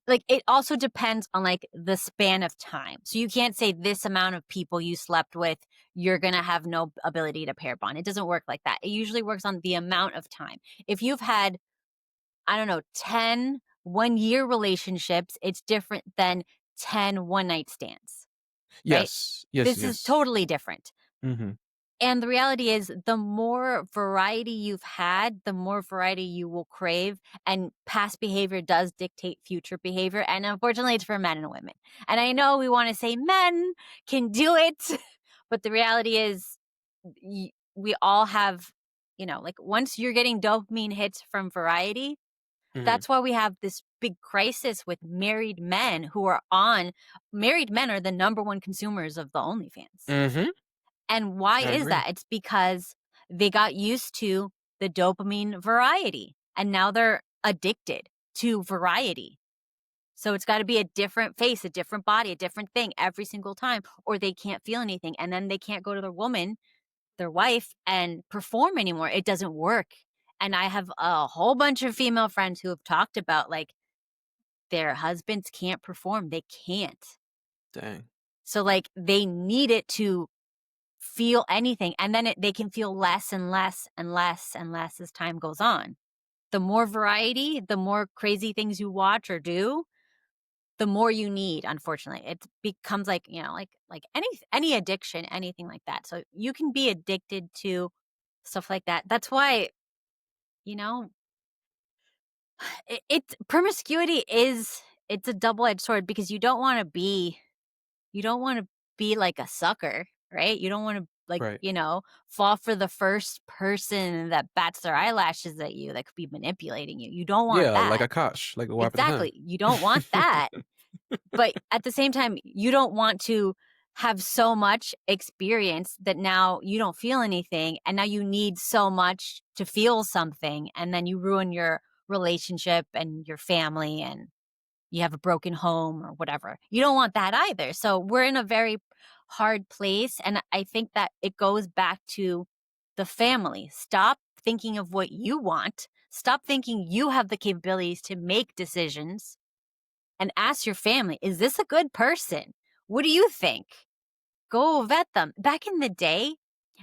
Speaker 2: it also depends on like the span of time. So you can't say this amount of people you slept with, you're going to have no ability to pair bond. It doesn't work like that. It usually works on the amount of time. If you've had, I don't know, 10 1-year relationships, it's different than 10 one-night stands, right?
Speaker 1: Yes. Yes.
Speaker 2: This is
Speaker 1: Yes.
Speaker 2: totally different.
Speaker 1: Mhm.
Speaker 2: And the reality is, the more variety you've had, the more variety you will crave. And past behavior does dictate future behavior. And unfortunately, it's for men and women. And I know we want to say men can do it, but the reality is, we all have, like once you're getting dopamine hits from variety,
Speaker 1: Mhm.
Speaker 2: that's why we have this big crisis with married men who are on. Married men are the number one consumers of the OnlyFans.
Speaker 1: Mhm.
Speaker 2: And why
Speaker 1: I
Speaker 2: is
Speaker 1: agree.
Speaker 2: that? It's because they got used to the dopamine variety and now they're addicted to variety. So it's got to be a different face, a different body, a different thing every single time, or they can't feel anything. And then they can't go to their woman, their wife, and perform anymore. It doesn't work. And I have a whole bunch of female friends who have talked about like their husbands can't perform. They can't.
Speaker 1: Dang.
Speaker 2: So like they need it to feel anything, and then they can feel less and less and less and less as time goes on. the more variety, the more crazy things you watch or do, the more you need, unfortunately. It becomes like, like any addiction, anything like that. So you can be addicted to stuff like that. That's why, you know, promiscuity it's a double-edged sword because you don't want to be like a sucker, right? You don't want to like,
Speaker 1: Right.
Speaker 2: fall for the first person that bats their eyelashes at you that could be manipulating you. You don't want
Speaker 1: Yeah, like
Speaker 2: that.
Speaker 1: Akash, like what happened to him.
Speaker 2: Exactly. You don't want that. But at the same time, you don't want to have so much experience that now you don't feel anything and now you need so much to feel something and then you ruin your relationship and your family and you have a broken home or whatever. You don't want that either. So we're in a very hard place. And I think that it goes back to the family. Stop thinking of what you want. Stop thinking you have the capabilities to make decisions and ask your family, is this a good person? What do you think? Go vet them. Back in the day,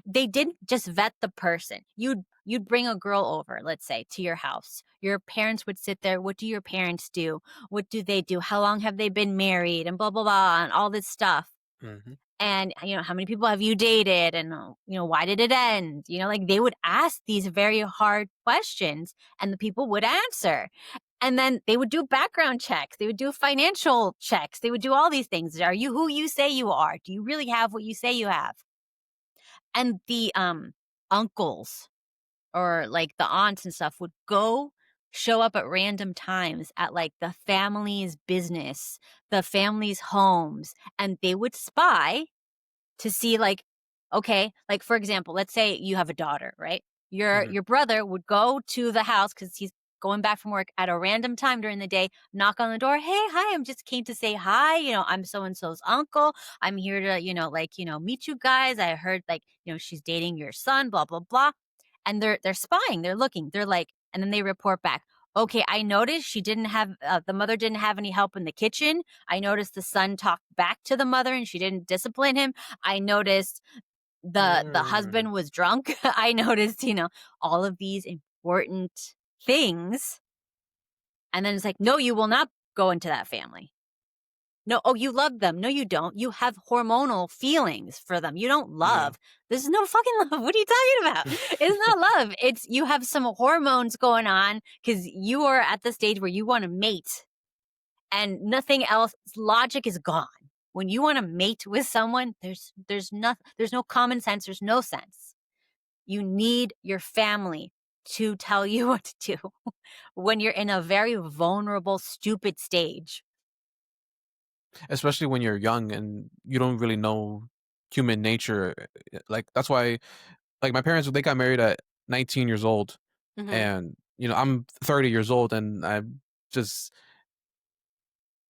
Speaker 2: they didn't just vet the person. You'd bring a girl over, let's say, to your house. Your parents would sit there. What do your parents do? What do they do? How long have they been married? And blah blah blah and all this stuff.
Speaker 1: Mhm.
Speaker 2: And how many people have you dated? And why did it end? Like they would ask these very hard questions and the people would answer. And then they would do background checks. They would do financial checks. They would do all these things. Are you who you say you are? Do you really have what you say you have? And the uncles or like the aunts and stuff would go show up at random times at like the family's business, the family's homes, and they would spy to see like, okay, like for example, let's say you have a daughter, right? Your
Speaker 1: Mhm.
Speaker 2: your brother would go to the house because he's going back from work at a random time during the day, knock on the door. Hey, hi, I'm just came to say hi. I'm so and so's uncle. I'm here to, meet you guys. I heard like, she's dating your son, blah, blah, blah. And they're spying, they're looking, they're like, and then they report back. Okay, I noticed she didn't have the mother didn't have any help in the kitchen. I noticed the son talked back to the mother and she didn't discipline him. I noticed the
Speaker 1: Mm.
Speaker 2: husband was drunk. I noticed, all of these important things. And then it's like, no, you will not go into that family. No, oh, you love them. No, you don't. You have hormonal feelings for them. You don't
Speaker 1: Yeah.
Speaker 2: love. This is no fucking love. What are you talking about? It's not love. It's you have some hormones going on because you are at the stage where you want to mate and nothing else. Logic is gone. When you want to mate with someone, there's no common sense. There's no sense. You need your family to tell you what to do when you're in a very vulnerable, stupid stage.
Speaker 1: Especially when you're young and you don't really know human nature. Like that's why, like my parents, they got married at 19 years old,
Speaker 2: Mm-hmm.
Speaker 1: and I'm 30 years old, and I'm just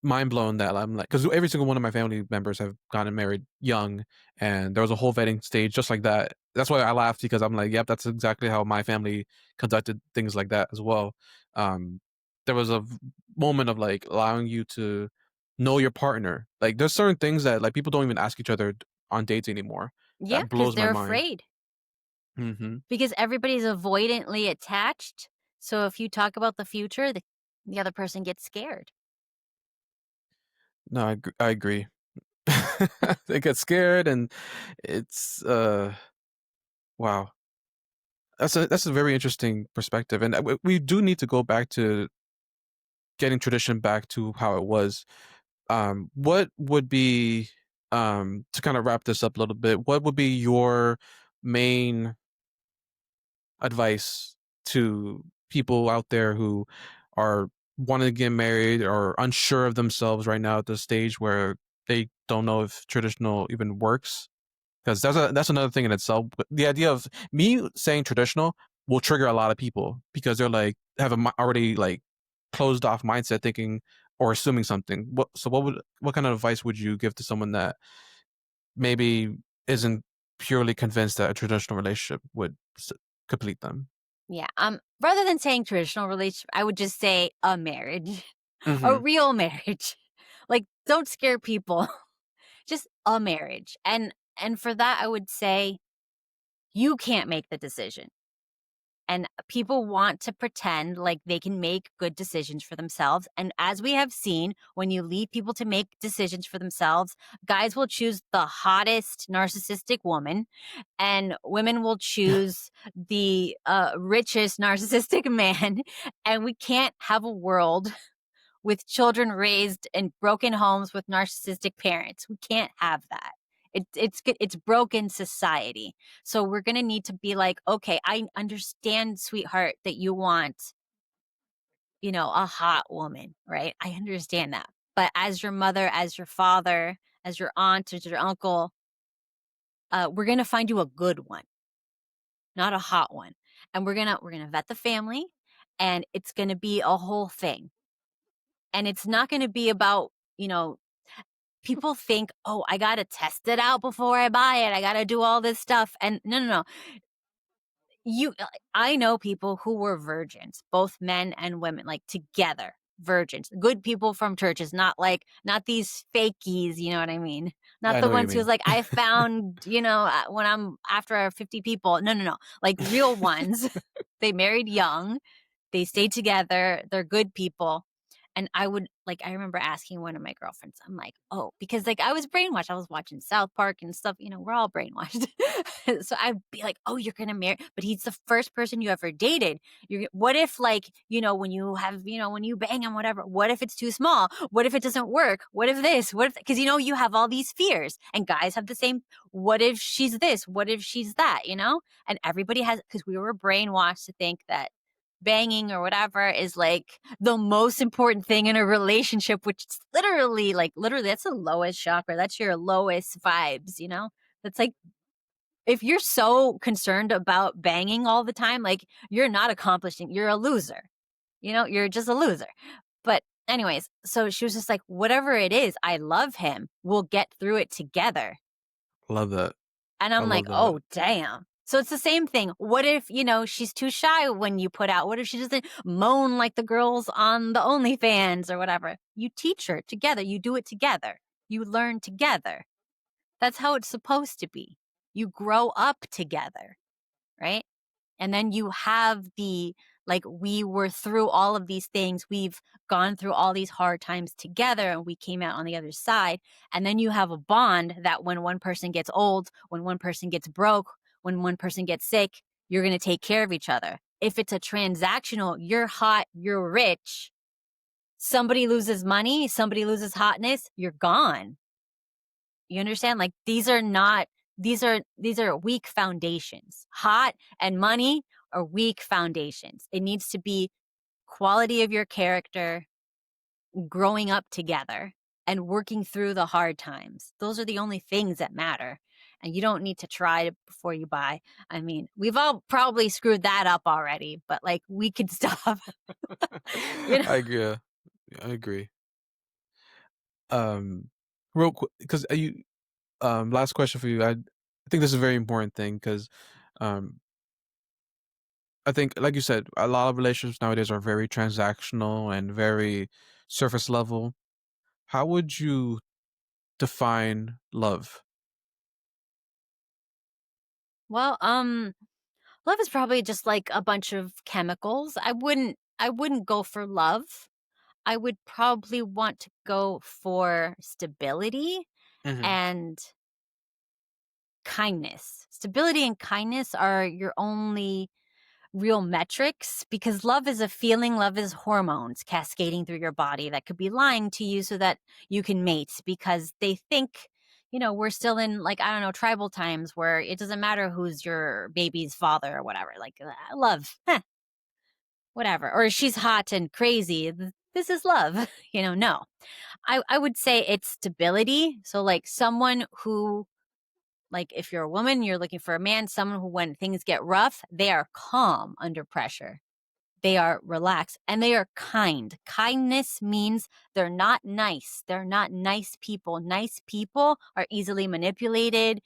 Speaker 1: mind blown that I'm like, because every single one of my family members have gotten married young, and there was a whole vetting stage just like that. That's why I laughed because I'm like, yep, that's exactly how my family conducted things like that as well. Um, there was a moment of like allowing you to know your partner. Like, there's certain things that like people don't even ask each other on dates anymore.
Speaker 2: Yeah,
Speaker 1: That
Speaker 2: because
Speaker 1: blows my
Speaker 2: they're
Speaker 1: mind.
Speaker 2: afraid.
Speaker 1: Hmm.
Speaker 2: Because everybody's avoidantly attached. So if you talk about the future, the other person gets scared.
Speaker 1: No, I agree. They get scared, and it's wow. That's a very interesting perspective, and we do need to go back to getting tradition back to how it was. What would be to kind of wrap this up a little bit? What would be your main advice to people out there who are wanting to get married or unsure of themselves right now at the stage where they don't know if traditional even works? Because that's another thing in itself. But the idea of me saying traditional will trigger a lot of people because they're like have already like closed off mindset, thinking or assuming something. What kind of advice would you give to someone that maybe isn't purely convinced that a traditional relationship would complete them?
Speaker 2: Yeah. Rather than saying traditional relationship, I would just say a marriage, a
Speaker 1: Mm-hmm.
Speaker 2: real marriage. Like, don't scare people. Just a marriage. And for that, I would say you can't make the decision. And people want to pretend like they can make good decisions for themselves. And as we have seen, when you leave people to make decisions for themselves, guys will choose the hottest narcissistic woman, and women will choose the richest narcissistic man. And we can't have a world with children raised in broken homes with narcissistic parents. We can't have that. It's broken society. So we're going to need to be like, okay, I understand, sweetheart, that you want, a hot woman, right? I understand that. But as your mother, as your father, as your aunt, as your uncle, we're going to find you a good one, not a hot one. And we're going to vet the family, and it's going to be a whole thing. And it's not going to be about, people think, oh, I got to test it out before I buy it. I got to do all this stuff. And no. I know people who were virgins, both men and women, like together, virgins, good people from churches, not these fakies, you know what I mean? Not
Speaker 1: I
Speaker 2: the
Speaker 1: know what you
Speaker 2: ones who's
Speaker 1: mean.
Speaker 2: like, I found, when I'm after 50 people. No. Like real ones. They married young. They stayed together. They're good people. And I remember asking one of my girlfriends, I'm like, oh, because I was brainwashed. I was watching South Park and stuff, we're all brainwashed. So I'd be like, oh, you're going to marry, but he's the first person you ever dated. What if when you have, when you bang him, whatever, what if it's too small? What if it doesn't work? What if this, because you have all these fears, and guys have the same. What if she's this? What if she's that, and everybody has, because we were brainwashed to think that banging or whatever is like the most important thing in a relationship, which is literally that's the lowest chakra. That's your lowest vibes, That's like, if you're so concerned about banging all the time, you're not accomplishing, you're a loser, you're just a loser. But anyways, so she was just like, whatever it is, I love him. We'll get through it together.
Speaker 1: Love that.
Speaker 2: And
Speaker 1: I
Speaker 2: I'm like,
Speaker 1: love that.
Speaker 2: oh, damn. So it's the same thing. What if, she's too shy when you put out? What if she doesn't moan like the girls on the OnlyFans or whatever? You teach her together. You do it together. You learn together. That's how it's supposed to be. You grow up together, right? And then you have we were through all of these things. We've gone through all these hard times together, and we came out on the other side. And then you have a bond that when one person gets old, when one person gets broke, when one person gets sick, you're going to take care of each other. If it's a transactional, you're hot, you're rich, somebody loses money, somebody loses hotness, you're gone. You understand? These are weak foundations. Hot and money are weak foundations. It needs to be quality of your character, growing up together, and working through the hard times. Those are the only things that matter. And you don't need to try it before you buy. I mean, we've all probably screwed that up already, but we could stop.
Speaker 1: I agree. Yeah, I agree. Real quick, because you last question for you. I think this is a very important thing because um I think, like you said, a lot of relationships nowadays are very transactional and very surface level. How would you define love?
Speaker 2: Well, love is probably just like a bunch of chemicals. I wouldn't go for love. I would probably want to go for stability
Speaker 1: Hmm.
Speaker 2: and kindness. Stability and kindness are your only real metrics, because love is a feeling, love is hormones cascading through your body that could be lying to you so that you can mate, because they think, we're still in I don't know, tribal times where it doesn't matter who's your baby's father or whatever. Love, whatever. Or she's hot and crazy. This is love. No. I would say it's stability. So someone who, if you're a woman, you're looking for a man, someone who, when things get rough, they are calm under pressure. They are relaxed, and they are kind. Kindness means they're not nice. They're not nice people. Nice people are easily manipulated.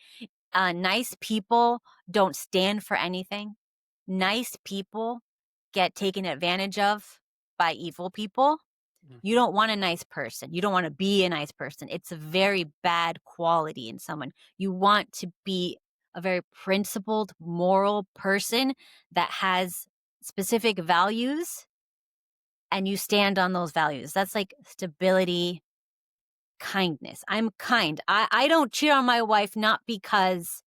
Speaker 2: Nice people don't stand for anything. Nice people get taken advantage of by evil people. You don't want a nice person. You don't want to be a nice person. It's a very bad quality in someone. You want to be a very principled, moral person that has specific values and you stand on those values. That's like stability, kindness. I'm kind. I don't cheat on my wife not because,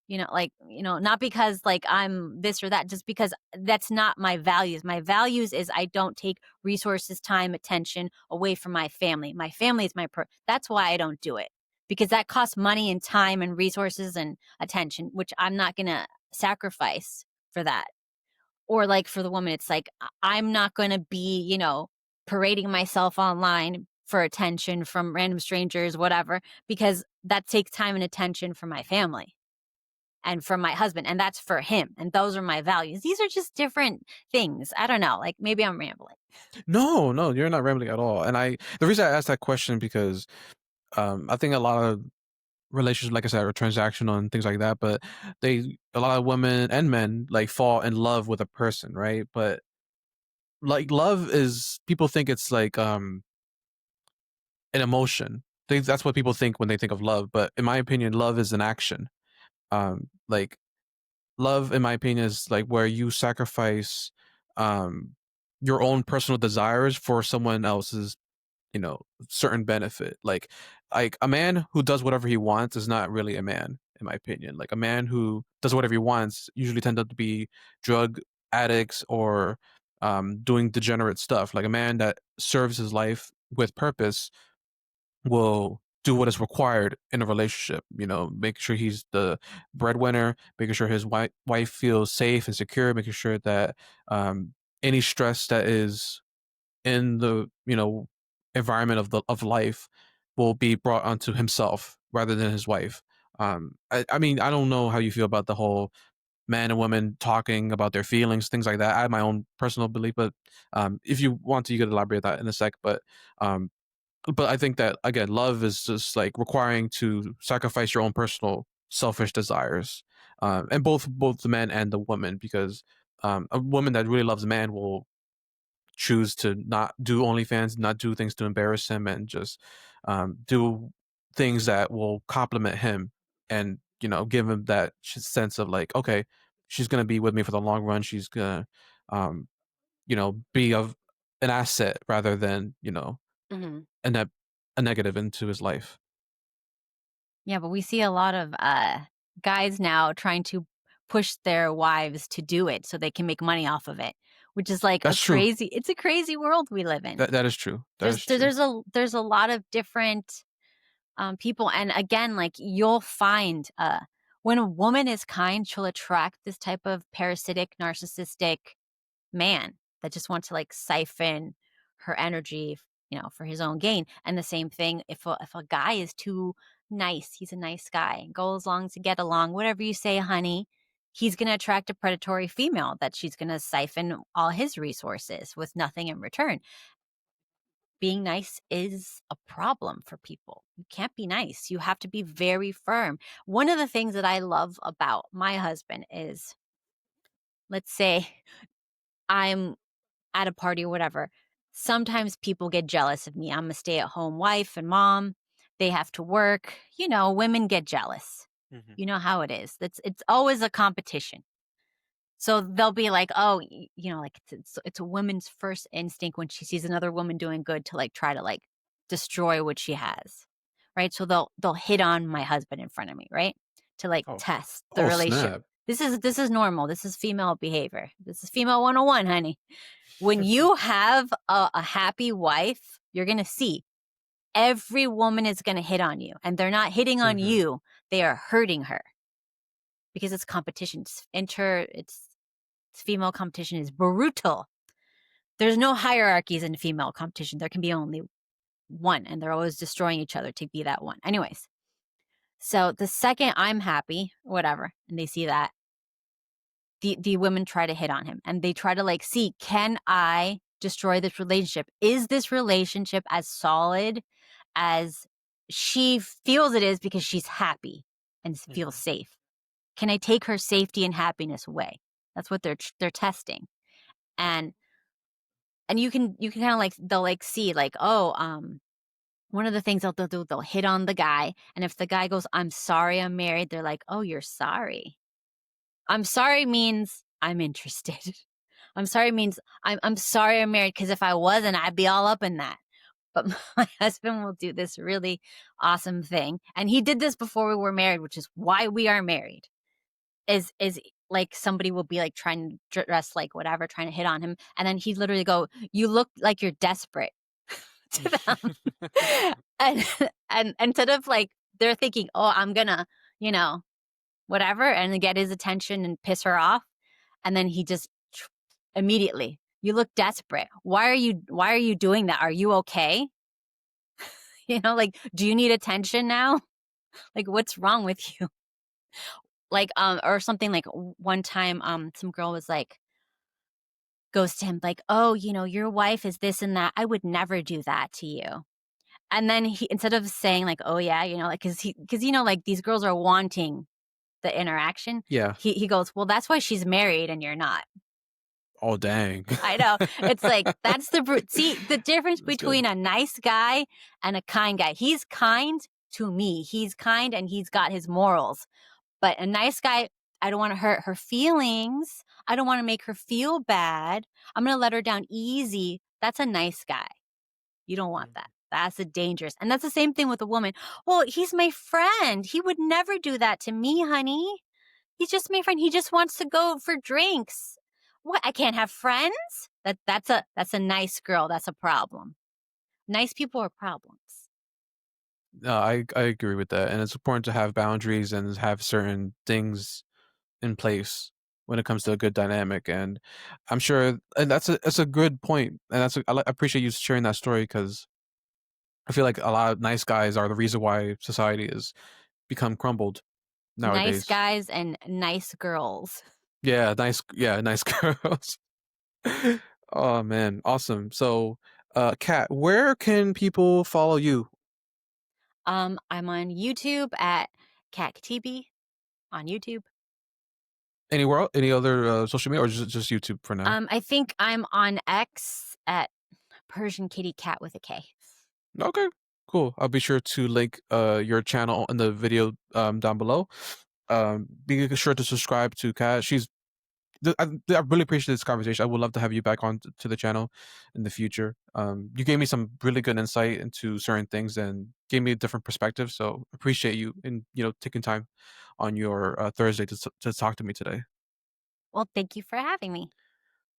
Speaker 2: not because like I'm this or that, just because that's not my values. My values is I don't take resources, time, attention away from my family. My family is that's why I don't do it, because that costs money and time and resources and attention, which I'm not going to sacrifice for that. Or like for the woman, it's like, I'm not going to be, parading myself online for attention from random strangers, whatever, because that takes time and attention from my family and from my husband. And that's for him. And those are my values. These are just different things. I don't know. Like maybe I'm rambling.
Speaker 1: No, you're not rambling at all. And the reason I asked that question because I think a lot of relationships, like I said, are transactional and things like that. But a lot of women and men like fall in love with a person, right? But like love is, people think it's like an emotion. That's what people think when they think of love. But in my opinion, love is an action. Like love, in my opinion, is like where you sacrifice um your own personal desires for someone else's, certain benefit. Like a man who does whatever he wants is not really a man, in my opinion. Like a man who does whatever he wants usually tend up to be drug addicts or doing degenerate stuff. Like a man that serves his life with purpose will do what is required in a relationship, make sure he's the breadwinner, making sure his wife feels safe and secure, making sure that any stress that is in the environment of life will be brought onto himself rather than his wife. I mean, I don't know how you feel about the whole man and woman talking about their feelings, things like that. I have my own personal belief, but if you want to, you could elaborate that in a sec. Um, but I think that again, love is just like requiring to sacrifice your own personal selfish desires, and both the man and the woman, because a woman that really loves a man will choose to not do OnlyFans, not do things to embarrass him, and just do things that will compliment him and give him that sense of like, okay, she's gonna be with me for the long run. She's gonna um, be of an asset rather than
Speaker 2: Mm-hmm.
Speaker 1: a, a negative into his life.
Speaker 2: Yeah, but we see a lot of guys now trying to push their wives to do it so they can make money off of it, which is like
Speaker 1: That's true.
Speaker 2: it's a crazy world we live in.
Speaker 1: That is true. That is true.
Speaker 2: There's a lot of different people, and again, like you'll find when a woman is kind, she'll attract this type of parasitic, narcissistic man that just wants to like siphon her energy, for his own gain. And the same thing if a guy is too nice, he's a nice guy, goes along to get along, whatever you say, honey, he's going to attract a predatory female that she's going to siphon all his resources with nothing in return. Being nice is a problem for people. You can't be nice. You have to be very firm. One of the things that I love about my husband is, let's say I'm at a party or whatever. Sometimes people get jealous of me. I'm a stay-at-home wife and mom. They have to work. Women get jealous.
Speaker 1: Mm-hmm.
Speaker 2: You know how it is. It's always a competition. So they'll be like, oh, like it's a woman's first instinct when she sees another woman doing good to like try to like destroy what she has, right? So they'll hit on my husband in front of me, right? To like test the relationship.
Speaker 1: Snap.
Speaker 2: This is normal. This is female behavior. This is female 101, honey. When you have a happy wife, you're going to see every woman is going to hit on you, and they're not hitting on
Speaker 1: Mm-hmm.
Speaker 2: you. They are hurting her because it's competition. It's female competition is brutal. There's no hierarchies in female competition. There can be only one, and they're always destroying each other to be that one. Anyways, so the second I'm happy, whatever, and they see that, the women try to hit on him, and they try to like see, can I destroy this relationship? Is this relationship as solid as she feels it is because she's happy and feels safe? Can I take her safety and happiness away? That's what they're testing. And you can kind of like, they'll like see like, oh, one of the things they'll do, they'll hit on the guy. And if the guy goes, I'm sorry I'm married, they're like, oh, you're sorry. I'm sorry means I'm interested. I'm sorry means I'm sorry I'm married, because if I wasn't, I'd be all up in that. But my husband will do this really awesome thing. And he did this before we were married, which is why we are married. Is like somebody will be like trying to dress like whatever, trying to hit on him. And then he'd literally go, you look like you're desperate to them. and instead of like, they're thinking, oh, I'm gonna, whatever, and get his attention and piss her off. And then he just immediately, you look desperate. Why are you doing that? Are you okay? Like, do you need attention now? Like, what's wrong with you? Like, or something like one time, some girl was like, goes to him like, oh, your wife is this and that. I would never do that to you. And then he, instead of saying like, oh yeah, like, cause like these girls are wanting the interaction.
Speaker 1: Yeah.
Speaker 2: He goes, well, that's why she's married and you're not.
Speaker 1: Oh, dang.
Speaker 2: I know. It's like, that's the brute. See, the difference
Speaker 1: That's
Speaker 2: between a nice guy and a kind guy. He's kind to me. He's kind and he's got his morals. But a nice guy, I don't want to hurt her feelings. I don't want to make her feel bad. I'm going to let her down easy. That's a nice guy. You don't want that. That's a dangerous. And that's the same thing with a woman. Well, he's my friend. He would never do that to me, honey. He's just my friend. He just wants to go for drinks. What? I can't have friends? That's a nice girl. That's a problem. Nice people are problems.
Speaker 1: No, I agree with that, and it's important to have boundaries and have certain things in place when it comes to a good dynamic. And I'm sure, and that's a good point, and I appreciate you sharing that story, because I feel like a lot of nice guys are the reason why society has become crumbled
Speaker 2: Nice
Speaker 1: nowadays.
Speaker 2: guys and nice girls.
Speaker 1: Yeah, nice girls. Oh man, awesome. So, Kat, where can people follow you?
Speaker 2: I'm on YouTube at Kat Khatibi on YouTube.
Speaker 1: Anywhere else? Any other social media, or just YouTube for now?
Speaker 2: I think I'm on X at Persian Kitty Cat with a K.
Speaker 1: Okay, cool. I'll be sure to link your channel in the video down below. Be sure to subscribe to Kat. I really appreciate this conversation. I would love to have you back on to the channel in the future. You gave me some really good insight into certain things and gave me a different perspective. So appreciate you and taking time on your Thursday to talk to me today.
Speaker 2: Well, thank you for having me.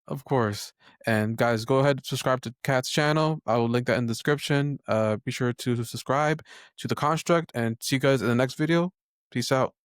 Speaker 1: Of course. And guys, go ahead and subscribe to Kat's channel. I will link that in the description. Be sure to subscribe to The Construct, and see you guys in the next video. Peace out.